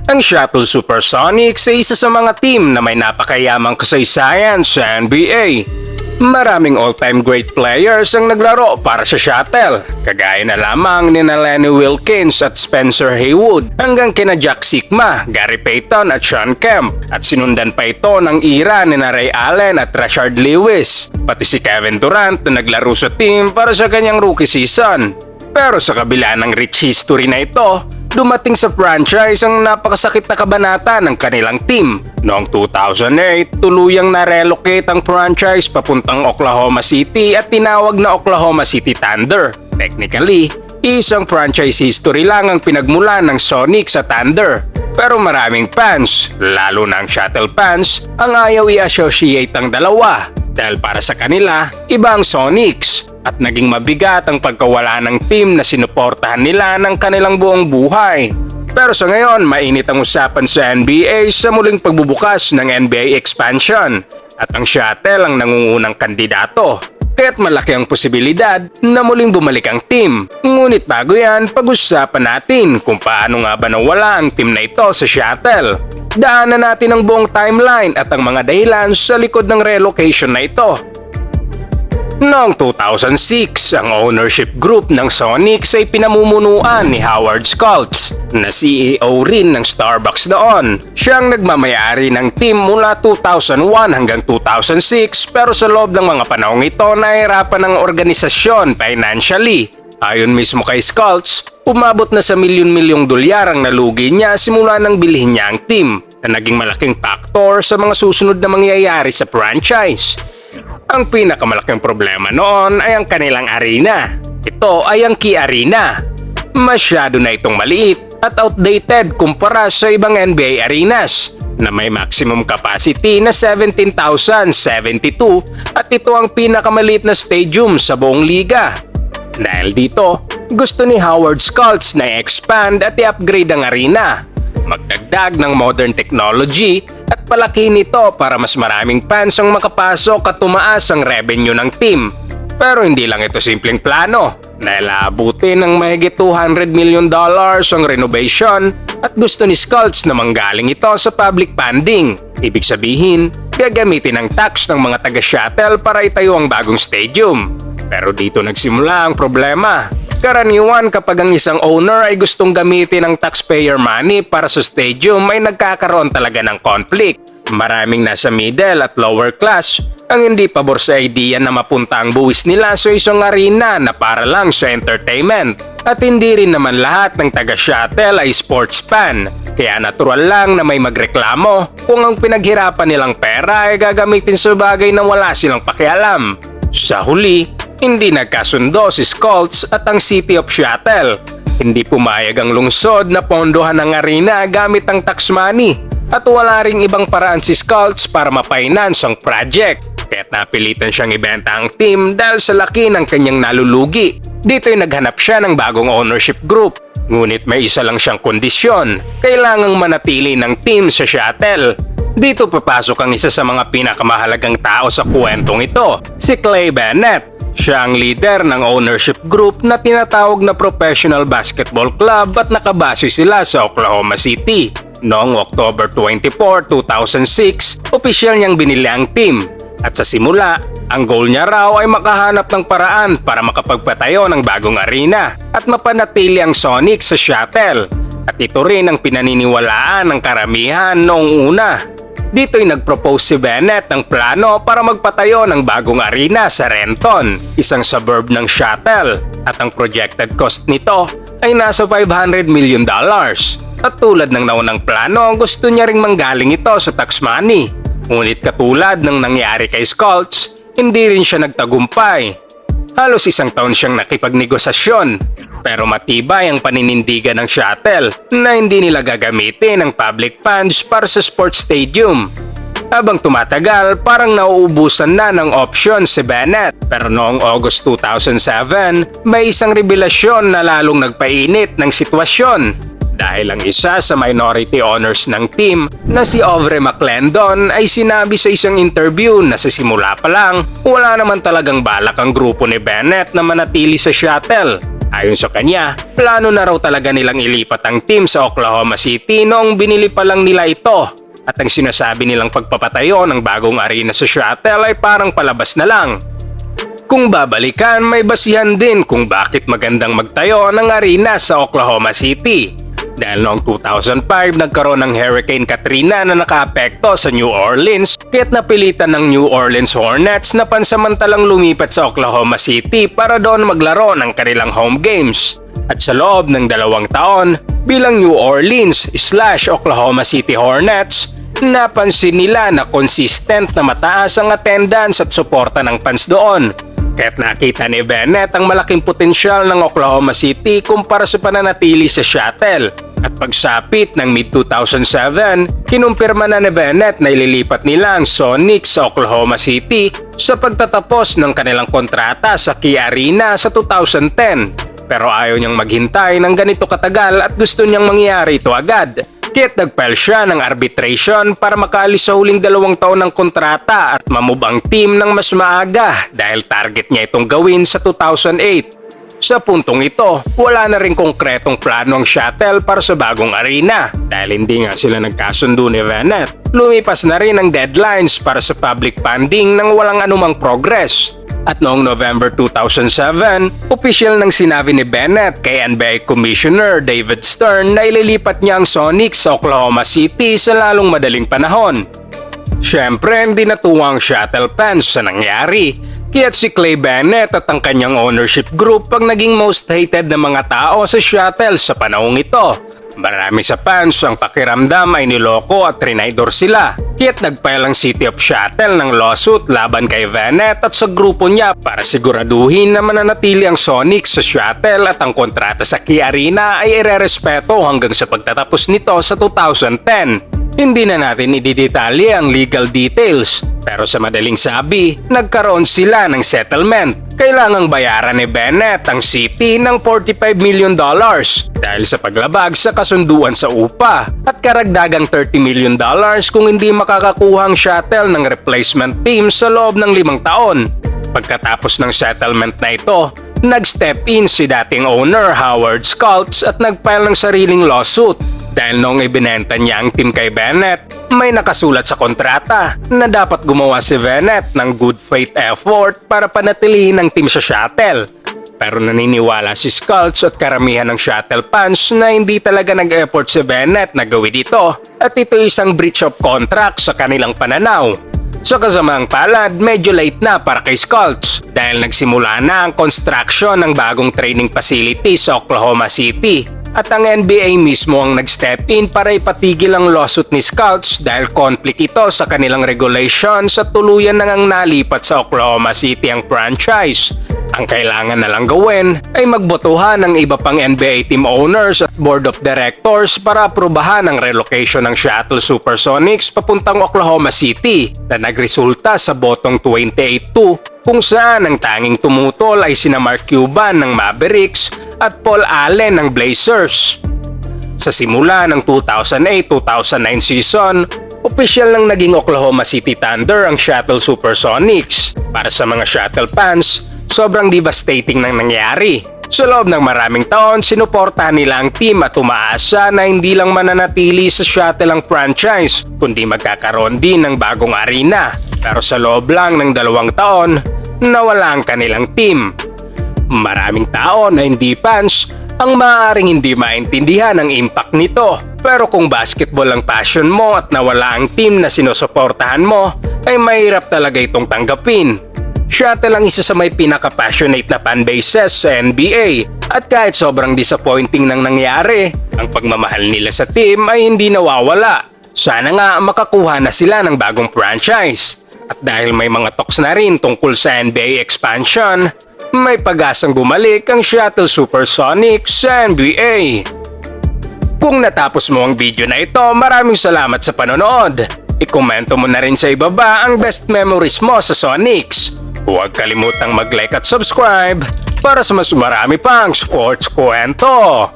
Ang Seattle Supersonics ay isa sa mga team na may napakayamang kasaysayan sa NBA. Maraming all-time great players ang naglaro para sa Seattle, kagaya na lamang ni Lenny Wilkins at Spencer Haywood hanggang kina Jack Sikma, Gary Payton at Sean Kemp, at sinundan pa ito ng era ni Ray Allen at Rashard Lewis, pati si Kevin Durant na naglaro sa team para sa kanyang rookie season. Pero sa kabila ng rich history na ito, dumating sa franchise ang napakasakit na kabanata ng kanilang team. Noong 2008, tuluyang na-relocate ang franchise papuntang Oklahoma City at tinawag na Oklahoma City Thunder. Technically, isang franchise history lang ang pinagmulan ng Sonics sa Thunder. Pero maraming fans, lalo na ang Seattle fans, ang ayaw i-associate ang dalawa. Dahil para sa kanila, iba ang Sonics at naging mabigat ang pagkawala ng team na sinuportahan nila ng kanilang buong buhay. Pero sa ngayon, mainit ang usapan sa NBA sa muling pagbubukas ng NBA expansion at ang Seattle ang nangungunang kandidato. Kaya't malaki ang posibilidad na muling bumalik ang team. Ngunit bago yan, pag-usapan natin kung paano nga ba nawala ang team na ito sa Seattle. Daanan natin ang buong timeline at ang mga dahilan sa likod ng relocation na ito. Noong 2006, ang ownership group ng Sonics ay pinamumunuan ni Howard Schultz, na CEO rin ng Starbucks noon. Siyang nagmamayari ng team mula 2001 hanggang 2006, pero sa loob ng mga panahong ito nahirapan ang organisasyon financially. Ayon mismo kay Schultz, umabot na sa milyon-milyong dolyar ang nalugi niya simula nang bilhin niya ang team, na naging malaking factor sa mga susunod na mangyayari sa franchise. Ang pinakamalaking problema noon ay ang kanilang arena. Ito ay ang Key Arena. Masyado na itong maliit at outdated kumpara sa ibang NBA arenas na may maximum capacity na 17,072 at ito ang pinakamaliit na stadium sa buong liga. Dahil dito, gusto ni Howard Schultz na i-expand at i-upgrade ang arena, magdagdag ng modern technology at palaki nito para mas maraming fans ang makapasok at tumaas ang revenue ng team. Pero hindi lang ito simpleng plano, dahil aabutin ng mahigit $200 million ang renovation at gusto ni Schultz na manggaling ito sa public funding. Ibig sabihin, gagamitin ang tax ng mga taga-Seattle para itayo ang bagong stadium. Pero dito nagsimula ang problema. Karaniwan kapag ang isang owner ay gustong gamitin ang taxpayer money para sa stadium ay nagkakaroon talaga ng conflict. Maraming nasa middle at lower class ang hindi pabor sa idea na mapunta ang buwis nila sa isang arena na para lang sa entertainment. At hindi rin naman lahat ng taga-Seattle ay sports fan. Kaya natural lang na may magreklamo kung ang pinaghirapan nilang pera ay gagamitin sa bagay na wala silang pakialam. Sa huli, hindi nagkasundo si Schultz at ang City of Seattle. Hindi pumayag ang lungsod na pondohan ang arena gamit ang tax money at wala ring ibang paraan si Schultz para ma-finance ang project. Kaya't napilitan siyang ibenta ang team dahil sa laki ng kanyang nalulugi. Dito ay naghanap siya ng bagong ownership group. Ngunit may isa lang siyang kondisyon, kailangang manatili ng team sa Seattle. Dito papasok ang isa sa mga pinakamahalagang tao sa kwentong ito, si Clay Bennett. Siya ang leader ng ownership group na tinatawag na Professional Basketball Club at nakabase sila sa Oklahoma City. Noong October 24, 2006, opisyal niyang binili ang team. At sa simula, ang goal niya raw ay makahanap ng paraan para makapagpatayo ng bagong arena at mapanatili ang Sonics sa Seattle. At ito rin ang pinaniniwalaan ng karamihan noong una. Dito'y nag-propose si Bennett ng plano para magpatayo ng bagong arena sa Renton, isang suburb ng Seattle, at ang projected cost nito ay nasa $500 million. At tulad ng naunang plano, gusto niya ring manggaling ito sa tax money. Ngunit katulad ng nangyari kay Schultz, hindi rin siya nagtagumpay. Halos isang taon siyang nakipagnegosasyon, pero matibay ang paninindigan ng Seattle na hindi nila gagamitin ang public funds para sa sports stadium. Habang tumatagal, parang nauubusan na ng options si Bennett. Pero noong August 2007, may isang revelasyon na lalong nagpainit ng sitwasyon. Dahil ang isa sa minority owners ng team na si Ovre McClendon ay sinabi sa isang interview na sa simula pa lang, wala naman talagang balak ang grupo ni Bennett na manatili sa Seattle. Ayon sa kanya, plano na raw talaga nilang ilipat ang team sa Oklahoma City noong binili pa lang nila ito. At ang sinasabi nilang pagpapatayo ng bagong arena sa Seattle ay parang palabas na lang. Kung babalikan, may basihan din kung bakit magandang magtayo ng arena sa Oklahoma City. Dahil noong 2005 nagkaroon ng Hurricane Katrina na nakaapekto sa New Orleans, kaya't napilitan ng New Orleans Hornets na pansamantalang lumipat sa Oklahoma City para doon maglaro ng kanilang home games. At sa loob ng 2 taon, bilang New Orleans/Oklahoma City Hornets, napansin nila na consistent na mataas ang attendance at suporta ng fans doon. Kaya't nakita ni Bennett ang malaking potensyal ng Oklahoma City kumpara sa pananatili sa Seattle. At pagsapit ng mid-2007, kinumpirma na ni Bennett na ililipat nila ang Sonics sa Oklahoma City sa pagtatapos ng kanilang kontrata sa Key Arena sa 2010. Pero ayaw niyang maghintay ng ganito katagal at gusto niyang mangyari ito agad. Kaya't nag-file siya ng arbitration para makaalis sa huling 2 taon ng kontrata at mamove ang team ng mas maaga dahil target niya itong gawin sa 2008. Sa puntong ito, wala na rin konkretong plano ang Seattle para sa bagong arena dahil hindi nga sila nagkasundo ni Bennett. Lumipas na rin ang deadlines para sa public funding nang walang anumang progress. At noong November 2007, opisyal nang sinabi ni Bennett kay NBA Commissioner David Stern na ililipat niya ang Sonics sa Oklahoma City sa lalong madaling panahon. Siyempre, hindi natuwa ang Seattle fans sa nangyari, kaya't si Clay Bennett at ang kanyang ownership group ang naging most hated na mga tao sa Seattle sa panahong ito. Marami sa fans ang pakiramdam ay niloko at trinaydor sila. Kaya't nagfile ang City of Seattle ng lawsuit laban kay Bennett at sa grupo niya para siguraduhin na mananatili ang Sonics sa Seattle at ang kontrata sa Key Arena ay irerespeto hanggang sa pagtatapos nito sa 2010. Hindi na natin ididetalye ang legal details, pero sa madaling sabi, nagkaroon sila ng settlement. Kailangang bayaran ni Bennett ang city ng $45 million dahil sa paglabag sa kasunduan sa upa at karagdagang $30 million kung hindi makakakuha ang Seattle ng replacement team sa loob ng 5 taon. Pagkatapos ng settlement na ito, nag-step in si dating owner Howard Schultz at nag-file ng sariling lawsuit. Dahil noong ibinenta niya ang team kay Bennett, may nakasulat sa kontrata na dapat gumawa si Bennett ng good faith effort para panatilihin ang team sa Seattle. Pero naniniwala si Schultz at karamihan ng Seattle fans na hindi talaga nag-effort si Bennett na gawin ito at ito isang breach of contract sa kanilang pananaw. Sa kasamaang palad, medyo late na para kay Schultz dahil nagsimula na ang construction ng bagong training facility sa Oklahoma City. At ang NBA mismo ang nag-step in para ipatigil ang lawsuit ni Schultz dahil conflict ito sa kanilang regulations at tuluyan nang nalipat sa Oklahoma City ang franchise. Ang kailangan na lang gawin ay magbotohan ng iba pang NBA team owners at board of directors para aprubahan ang relocation ng Seattle Supersonics papuntang Oklahoma City na nagresulta sa botong 28-2 kung saan ang tanging tumutol ay sina Mark Cuban ng Mavericks at Paul Allen ng Blazers. Sa simula ng 2008-2009 season, opisyal nang naging Oklahoma City Thunder ang Seattle Supersonics. Para sa mga Seattle fans, sobrang devastating nang nangyari. Sa loob ng maraming taon, sinuportahan nila ang team at umaasa na hindi lang mananatili sa Seattle ang franchise, kundi magkakaroon din ng bagong arena. Pero sa loob lang ng 2 taon, nawala ang kanilang team. Maraming tao na hindi fans ang maaaring hindi maintindihan ang impact nito. Pero kung basketball ang passion mo at nawala ang team na sinusuportahan mo, ay mahirap talaga itong tanggapin. Seattle ang isa sa may pinaka-passionate na fanbases sa NBA at kahit sobrang disappointing nang nangyari, ang pagmamahal nila sa team ay hindi nawawala. Sana nga makakuha na sila ng bagong franchise. At dahil may mga talks na rin tungkol sa NBA expansion, may pag-asang bumalik ang Seattle Supersonics sa NBA. Kung natapos mo ang video na ito, maraming salamat sa panonood. I-komento mo na rin sa ibaba ang best memories mo sa Sonics. Huwag kalimutang mag-like at subscribe para sa mas marami pang sports kwento.